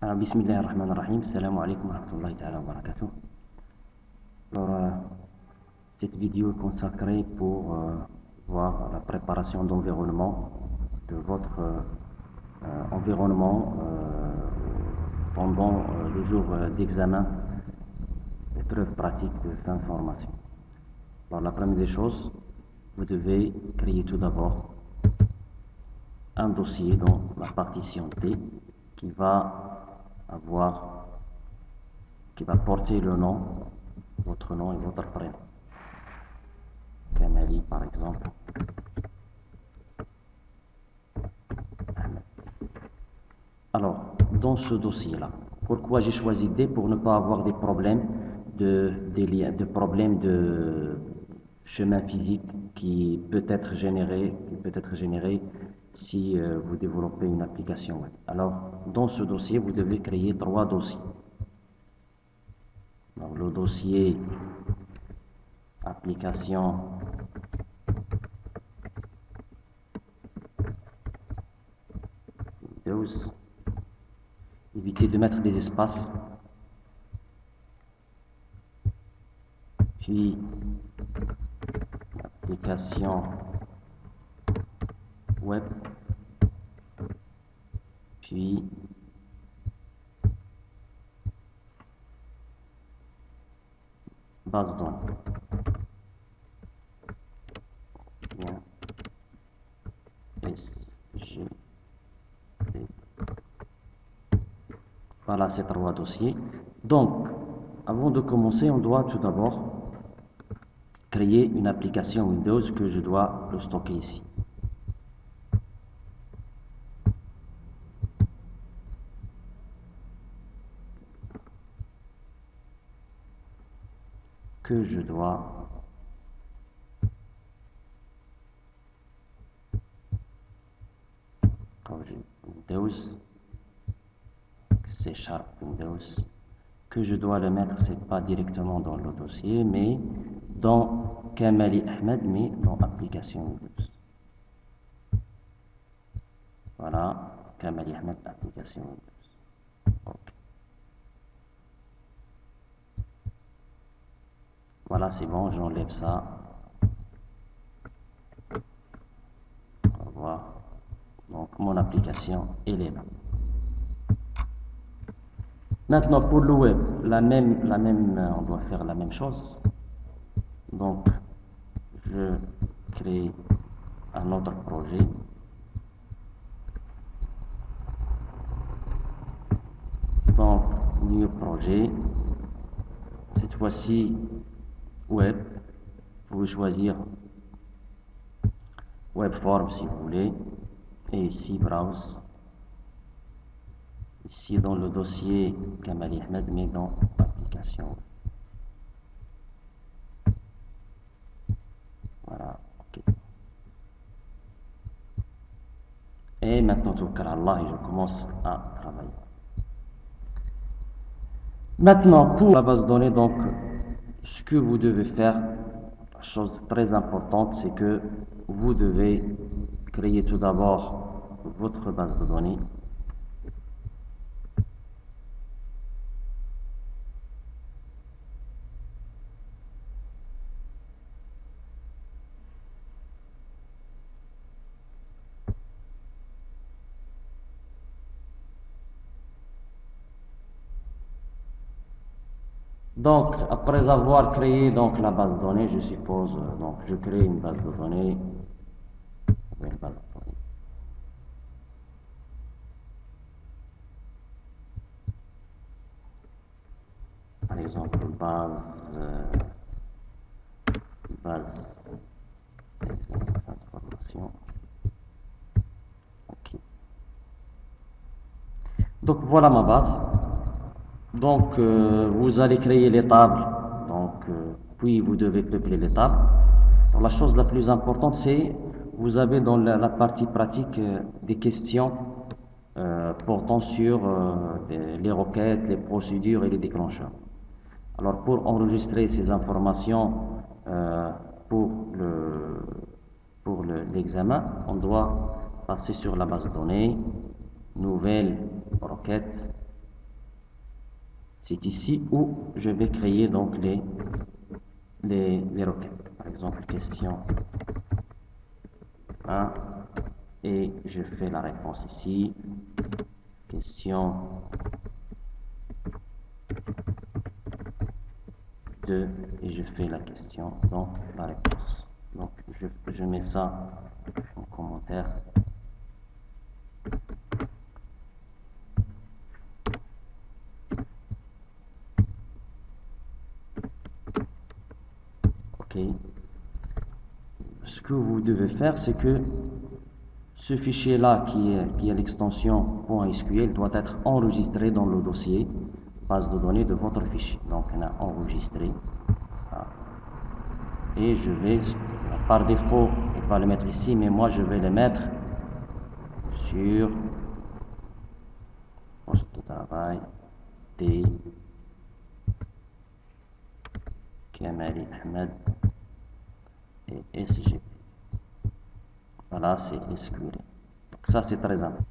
Bismillahirrahmanirrahim. Assalamu alaikum wa rahmatullahi ta'ala wa barakatuh. Cette vidéo est consacrée pour voir la préparation d'environnement, de votre environnement pendant le jour d'examen, épreuve pratique de fin de formation. Alors, la première des choses, vous devez créer tout d'abord un dossier dans la partition T qui va porter le nom, votre nom et votre prénom. Kamali par exemple. Alors, dans ce dossier-là, pourquoi j'ai choisi D? Pour ne pas avoir des problèmes de chemin physique qui peut être généré si vous développez une application web. Alors, dans ce dossier, vous devez créer 3 dossiers. Donc, le dossier application Windows. Évitez de mettre des espaces. Puis, application web. Puis, base de données. Bien. SGP. Voilà ces 3 dossiers. Donc, avant de commencer, on doit tout d'abord créer une application Windows que je dois le stocker ici. Windows, C# Windows, que je dois le mettre, c'est pas directement dans le dossier, mais dans Kamali Ahmed, mais dans application Windows. Voilà, Kamali Ahmed, application Windows. Okay. Voilà, c'est bon, j'enlève ça. On va voir. Donc, mon application, elle est là. Maintenant, pour le web, on doit faire la même chose. Donc, je crée un autre projet. Donc, new projet. Cette fois-ci, web. Vous pouvez choisir web form si vous voulez. Et ici, browse. Ici, dans le dossier Kamali Ahmed, mais dans l'application. Voilà, ok. Et maintenant, Tawakkal Allah, et je commence à travailler. Maintenant, pour la base de données, donc, ce que vous devez faire, chose très importante, c'est que vous devez créer tout d'abord votre base de données. Donc, après avoir créé donc la base de données, je suppose, donc je crée une base de données, nouvelle base de données. Par exemple, base d'information. Ok. Donc voilà ma base. Donc vous allez créer les tables. Donc puis vous devez peupler les tables. Alors, la chose la plus importante, c'est vous avez dans la partie pratique des questions portant sur les requêtes, les procédures et les déclencheurs. Alors pour enregistrer ces informations pour l'examen, on doit passer sur la base de données, nouvelle requête, C'est ici où je vais créer donc les requêtes. Par exemple, question 1 et je fais la réponse ici. Question 2 et je fais la question, donc la réponse. Donc je mets ça en commentaire. Ok. Ce que vous devez faire, c'est que ce fichier-là qui est l'extension .sql doit être enregistré dans le dossier base de données de votre fichier. Donc on a enregistré ça. Et je vais, par défaut, il va le mettre ici, mais moi je vais le mettre sur poste de travail T Kamali Ahmed et SGP. Voilà, c'est SQL. Donc ça c'est très important.